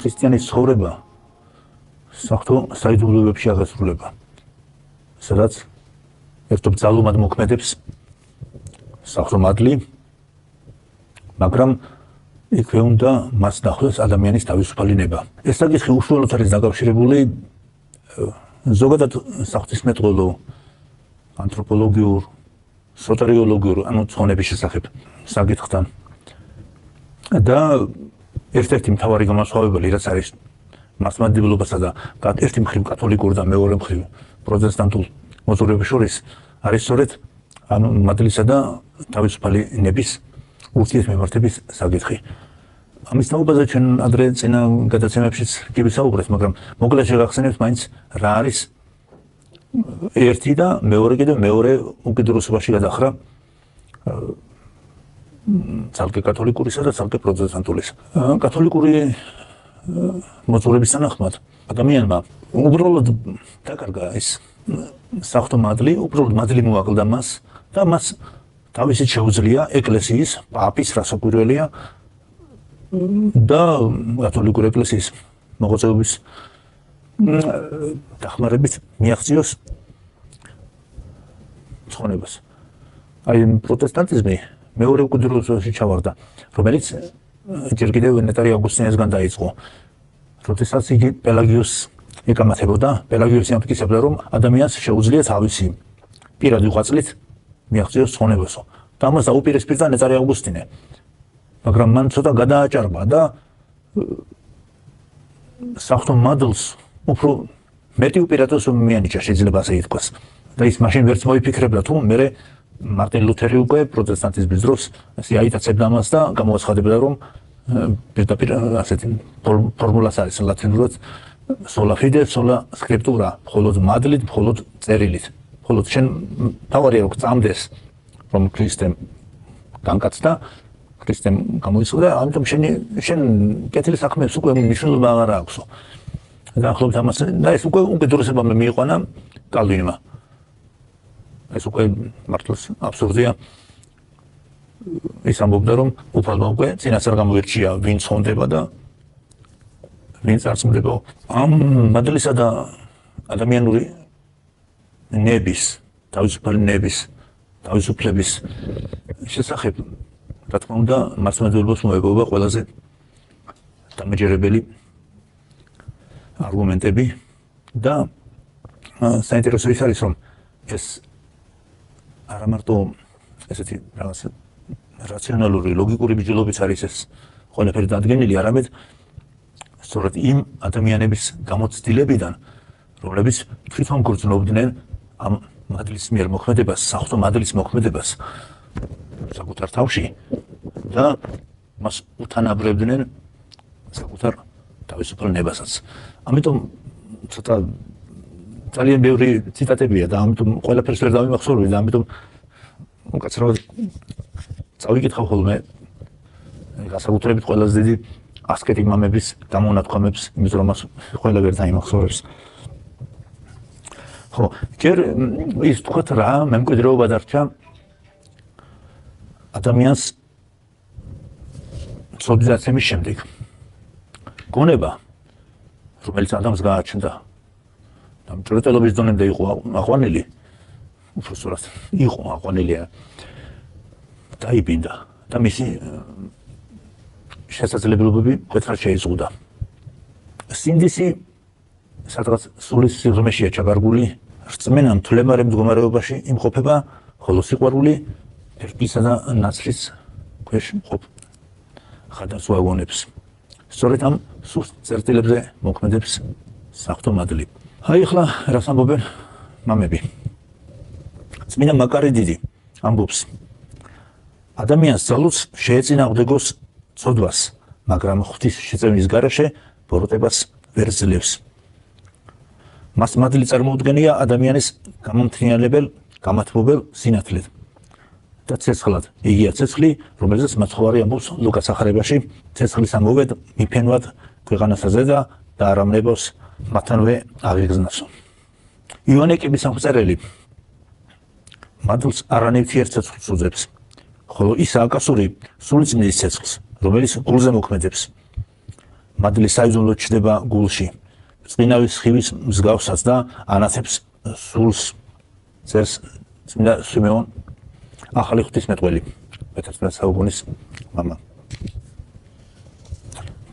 ქრისტიანის ცხოვრება საღვთო საიდუმლოებებში აღესრულება, სადაც ერთობ ძალუმად მოქმედებს საღვთო მადლი, მაგრამ იქვე უნდა მას დახვდეს ადამიანის თავისუფალი ნება. ეს საკითხი უშუალოდ არის დაკავშირებული ზოგადად საღვთისმეტყველო, ანთროპოლოგიურ, სოტერიოლოგიურ, ცხოვრების შესახებ საკითხთან. და ერთ-ერთი მთავარი განსხვავებელი, რაც არის მართლმადიდებლობასა და ერთი მხრივ კათოლიკურ და მეორე მხრივ პროტესტანტულ მოძღვრეებს შორის არის სწორედ მადლისა და თავისუფალი ნების ურთიერთმემართების საკითხი. ამის თაობაზე ჩვენ ადრე წინა გადაცემებშიც კი ვისაუბრეთ, მაგრამ მოკლედ შეგახსენებთ მაინც რა არის ერთი და მეორე უკიდურესობაში გადახრა ცალკე კათოლიკურისა და ცალკე პროტესტანტულის. კათოლიკური მოძღვრების თანახმად ადამიანმა უბრალოდ დაკარგა ეს საღვთო მადლი, უბრალოდ მადლი მოაკლდა მას და მას თავისით შეუძლია ეკლესიის, პაპის რასაკვირველია და კათოლიკური ეკლესიის მოღვაწეობის დახმარებით მიაღწიოს ცხონებას. აი პროტესტანტიზმი მეორე უკიდურესობაში ჩავარდა, რომელიც ჯერ კიდევ ნეტარი ავგუსტინესგან დაიწყო. როდესაც იგი პელაგიუსს ეკამათებოდა, პელაგიუსი ამტკიცებდა, რომ ადამიანს შეუძლია თავისი პირადი ღვაწლით მიაღწიოს ცხონებასო. და ამას დაუპირისპირდა ნეტარი ავგუსტინე. მაგრამ მან ცოტა გადააჭარბა და საღვთო მადლს უფრო მეტი უპირატესობა მიანიჭა, შეიძლება ასე ითქვას. და ის მაშინ ვერც მოიფიქრებდა, თუ მე მარტინ ლუთერი უკვე პროტესტანტიზმის დროს ასე აიტაცებდა მას და გამოაცხადებდა, რომ პირდაპირ ასეთი ფორმულას არის ლათინურად sola fide, sola scriptura, მხოლოდ მადლით, მხოლოდ წერილით. მხოლოდ შენ თავარია რომ წამდეს, რომ ქრისტემ განკაცდა, ქრისტემ გამოიწვია, ამიტომ შენ კეთილი საქმეებს უკვე მნიშვნელობა აღარ აქვსო. დაახლოებით ამას და ეს უკვე უკიდურესობა მიიყვანა კალვინმა. ეს უკვე მართლაც აბსურდია. ის ამბობდა, რომ უფალმა უკვე წინასწარ გამოირჩია, ვინ ცხონდება და ვინ წარწმუნდება. ამ მადლისა და ადამიანური ნების, თავისუფალი ნების, თავისუფლების შესახებ, რა თქმა უნდა, მართლმადიდებლობას მოეპოვა ყველაზე დამაჯერებელი არგუმენტები და საინტერესო ის არის, რომ ეს არა მარტო ესეთი რაღაც რაციონალური, ლოგიკური ბიჯილობით არის ეს ყველაფერი დადგენილი, არამედ სწორედ იმ ადამიანების გამოცდილებიდან, რომლებიც თვითონ გრძნობდნენ ამ მადლის მიერ მოქმედებას, საღვთო მადლის მოქმედებას საკუთარ თავში და მას უთანაბრებდნენ საკუთარ თავისუფალ ნებასაც. ამიტომ ცოტა ძალიან ბევრი ციტატებია და ამიტომ ყველაფერს ვერ დავიმახსოვრები და ამიტომ უკაცრავად წავიკითხავ ხოლმე განსაკუთრებით ყველაზე დიდი ასკეტი მამების გამონათქვამებს, იმიტომ რომ მას ყველა ვერ დაიმახსოვრებს. ხო, ჯერ ის თქვათ რა მემკვიდრეობა დარჩა ადამიანს ცოდვისაცემის შემდეგ. გონება, რომელიც ადამიანს გააჩნდა და მჭრეტელობის დონემდე იყო აყვანილი, უბრალოდ იყო აყვანილია, დაიბინდა და მისი შესაძლებლობები მკვეთრად შეიზღუდა. სინდისი სადღაც სულის სიღრმეშია ჩაგარგული, რწმენა მთლემარე მდგომარეობაში იმყოფება, ხოლო სიყვარული ერთისა და ნაცრის ქვეშ მყოფ ხადას ვაგონებს. სწორედ ამ სუსტ წერტილებზე მოქმედებს საღვთო მადლი. აი ახლა რას ამბობენ მამები. წმინდა მაკარი დიდი ამბობს, ადამიანს ძალუც შეეწინააღმდეგოს ცოდვას, მაგრამ ღვთის შეწევნის გარეშე ბოროტებას ვერ ძლევს. მას მადლი წარმოუდგენია ადამიანის გამომთნიალებელ, გამათბობელ სინათლედ და ცეცხლად. იგია ცეცხლი, რომელზეც მაცხოვარი ამბობს ლუკას ახარებაში, ცეცხლის ამოვედ მიფენვად ქვეყანასაზე და არამნებოს მათანვე აღიგზნასო. ივანე კიბის სამწერელი მადლს არანივთიერ ცეცხლს უძებს, ხოლო ის აკასური სულიწმინდის ცეცხლს, რომელიც გულზე მოქმედებს. მადლი საიდუმლოდ ჩდება გულში. წყინავის ხივის მსგავსად და ანათებს სულს წერს წმინდა სიმეონ ახალი ღვთისმეტყველი მე-11 საუკუნის მამა.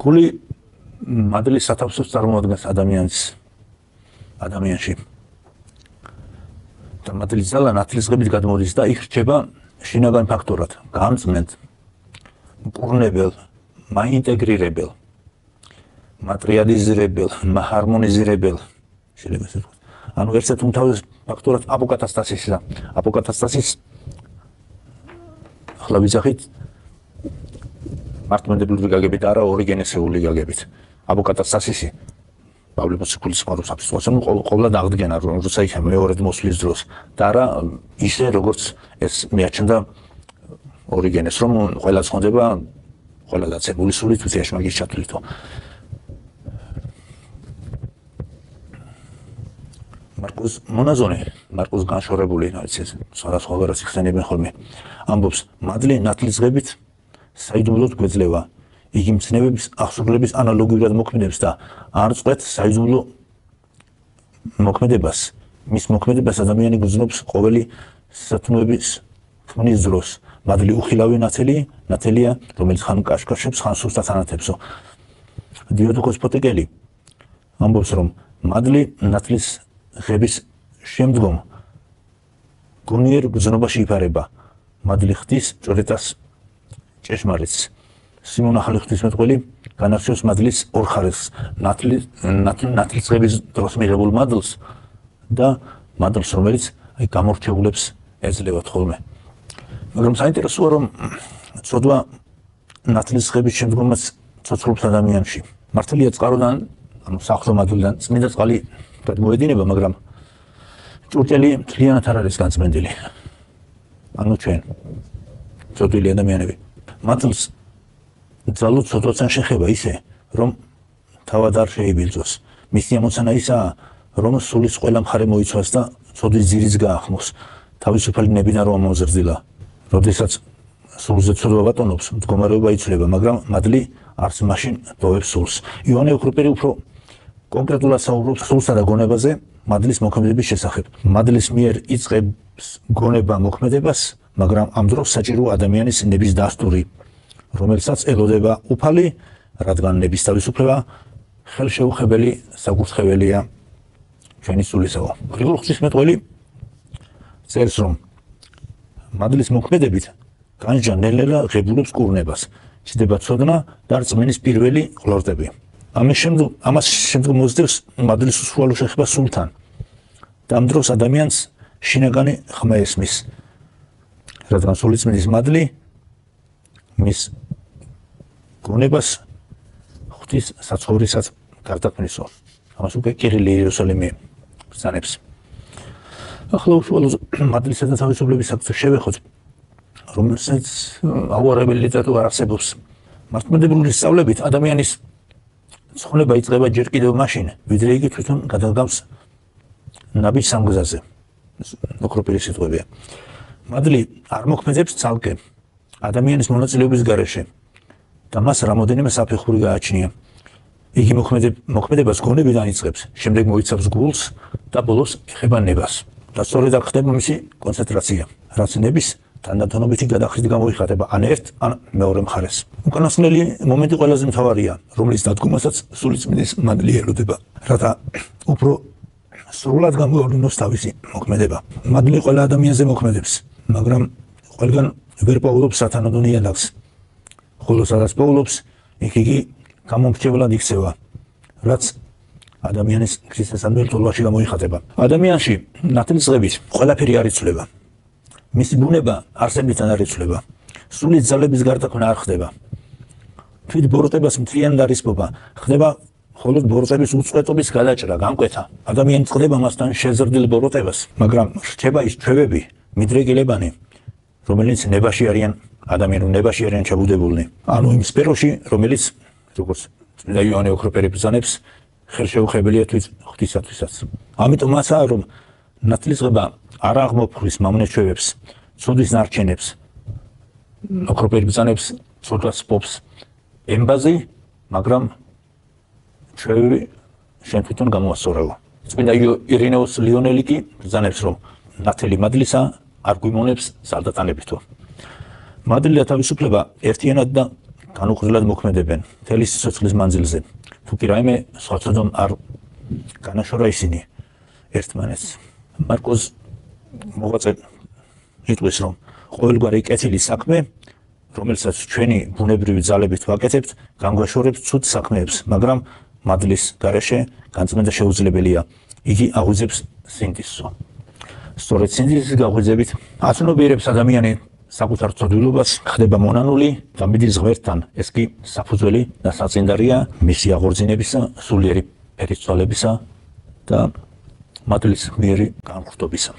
გული მადლის სათავსოს წარმოადგენს ადამიანში. და მადლის ძალა ნათლისღებით გადმოდის და იქ რჩება შინაგან ფაქტორად, გამწმენდ, მკურნებელ, მაინტეგრირებელ, მატრიალიზირებელ, ჰარმონიზირებელ, შეიძლება ესე ვთქვათ. ანუ ერთ-ერთ უმთავრეს ფაქტორად აპოკატასტასისა. აპოკატასტასის ახლა ვიძახით მართლმადიდებლური გაგებით, არა ორიგენესეული გაგებით. აპოკატასტასისი პავლე მოციქულის სიყვარულს აფსვას, ყოველად აღდგენა, როცა იქ მეორედ მოსვლის დროს და არა ისე როგორც ეს მიაჩნდა ორიგენეს, რომ ყველა ცხონდება, ყველა დაცემული სულით თვისიაში მაგის ჩათვლითო. მარკუს მონაზონი, მარკუს განშორებული, რაც ეს სხვადასხვა ვერას იხსენებენ ხოლმე, ამბობს, მადლი ნათლისღებით საიდუმლოდ გვეძლევა. იგი მცნებების აღსრულების ანალოგიურად მოქმედებს და არ წყვეტ საიდუმლო მოქმედებას. მის მოქმედებას ადამიანი გრძნობს ყოველი სათნოების ქმნის დროს. მადლი უხილავი ნათელია, რომელიც ხან კაშკაშებს, ხან სუსტად ანათებსო. დიოდოკოს ფოტიკელი ამბობს, რომ მადლი ნათლის ღების შემდგომ გონიერ გრძნობაში იფარება. მადლი ხდის ჭრეტას ჭეშმარიტს. სიმონ ახალი ღვთისმეტყველი განარჩევს მადლის ორ ხარისხს, ნათლის ღების დროს მიღებულ მადლს და მადლს, რომელიც გამორჩეულებს ეძლევათ ხოლმე. მაგრამ საინტერესოა, რომ ცოდვა ნათლის ღების შემდგომაც ცოცხლობს ადამიანში. მართალია წყაროდან, ანუ საღვთო მადლიდან წმინდა წყალი გადმოედინება, მაგრამ ჭურჭელი მთლიანად არ არის განწმენდილი. ანუ ჩვენ ცოდვილი ადამიანები. მადლს ძალუძ ცოდვასთან შეხება ისე, რომ თავად არ შეიბილძოს. მისი ამოცანა ისაა, რომ სულის ყველა მხარე მოიცვას და ცოდვის ძირიც გაახმოს. თავისუფალი ნებიდან რომ ამოზრდილა. როდესაც სულზე ცოდვა ბატონობს, მდგომარეობა იცვლება, მაგრამ მადლი არც მაშინ დოვებს სულს. იოანე ოქროპირი უფრო კონკრეტულად საუბრობს სულსა და გონებაზე მადლის მოქმედების შესახებ. მადლის მიერ იწყებს გონება მოქმედებას, მაგრამ ამ დროს საჭირო ადამიანის ნების დასტური, რომელსაც ელოდება უფალი, რადგან ნების თავისუფლება ხელშეუხებელი საკურთხეველია ჩვენი სულისაო. გრიგოლ ღვთისმეტყველი წერს, რომ მადლის მოქმედებით განჯა ნელ-ნელა ღებულობს კურნებას, ჩდება ცოდნა და რწმენის პირველი ყლორტები. ამას შემდგომ მოძდევს მადლის უსუალო შეხება სულთან და ამ დროს ადამიანს შინაგანი ხმა ესმის, რადგან სულიწმინდის მადლი მის გონებას ღვთის საცხოვრისად გარდაქმნისო. ამას უკვე კირილი იერუსალიმი ბრძანებს. ახლა უშუალო მადლისა და თავისუფლების საკითხზე შევეხოთ, რომელსაც აუარებელი ლიტერატურა არსებობს. მართლმადიდებლური სწავლებით ადამიანის ცხონება იწყება ჯერ კიდევ მაშინ, ვიდრე იგი თვითონ გადადგავს ნაბიჯ სამგზაზე. ოქროპირის სიტყვებია. მადლი არ მოქმედებს ცალკე ადამიანის მონაწილეობის გარეშე და მას რამოდენიმე საფეხური გააჩნია. იგი მოქმედებას გონებიდან იწყებს, შემდეგ მოიცავს გულს და ბოლოს ეხება ნებას. და სწორედ აქ ხდება მისი კონცენტრაცია, რაც ნების თანდათანობითი გადახრით გამოიხატება ან ერთ ან მეორე მხარეს. უკანასკნელი მომენტი ყველაზე მთავარია, რომლის დადგომასაც სულიწმინდის მადლი ელოდება, რათა უფრო სრულად გამოავლინოს თავისი მოქმედება. მადლი ყველა ადამიანზე მოქმედებს, მაგრამ ყველგან ვერ პოულობს სათანადო ნიადაგს. ხოლო სადაც პოულობს, იქ იგი გამომრჩევლად იქცევა, რაც ადამიანის ქრისტესადმიერ ტოლვაში გამოიხატება. ადამიანში ნათლისღებით ყველაფერი არ იცვლება. მისი ბუნება არსებითად არ იცვლება. სულით ძალების გარდაქმნა არ ხდება. თვით ბოროტებას მთლიანად არ ისპობა, ხდება მხოლოდ ბოროტების უწყვეტობის გადაჭრა, გამკვეთა. ადამიანი წყდება მასთან შეზრდილ ბოროტებას, მაგრამ რჩება ის ჩვევები, მიდრეკილებანი, რომელიც ნებაში არიან, ადამიანურ ნებაში არიან ჩაბუდებულნი. ანუ იმ სფეროში, რომელიც, როგორც წმინდა იოანე ოქროპირი ბრძანებს, ხელშეუხებელია თვით ღვთისათვისაც. ამიტომ ასაა, რომ ნათლისღება არ აღმოფხვის მამნე ჩვევებს, ცოდვის ნარჩენებს, ოქროპირი ბრძანებს, ცოდვას პოპს ემბაზი, მაგრამ ჩვეული შენ თვითონ გამოასწორებო. წმინდა ირინეუს ლიონელი კი ბრძანებს, რომ ნათელი მადლისა არ გვიმონებს სარდატანებითო. მადლი და თავისუფლება ერთიანად და განუყრელად მოქმედებენ მთელი სიცოცხლის მანძილზე. თუ კი რაიმე სხვა ცოდვამ არ განაშორა ისინი ერთმანეთს. მარკოზ მოღვაწე იტყვის, რომ ყოველგვარი კეთილი საქმე, რომელსაც ჩვენი ბუნებრივი ძალებით ვაკეთებთ, განგვაშორებს ცუდ საქმეებს, მაგრამ მადლის გარეშე განწმენდა შეუძლებელია. იგი აღვიძებს სინდისო. სწორედ სინდისის გაღვიძებით აცნობიერებს ადამიანი საკუთარ ცოდვილობას, ხდება მონანული და მიდის ღმერთთან. ეს კი საფუძველი და საწინდარია მისი აღორძინებისა, სულიერი ფერისცვალებისა და მადლის მიერი განხრტობისა.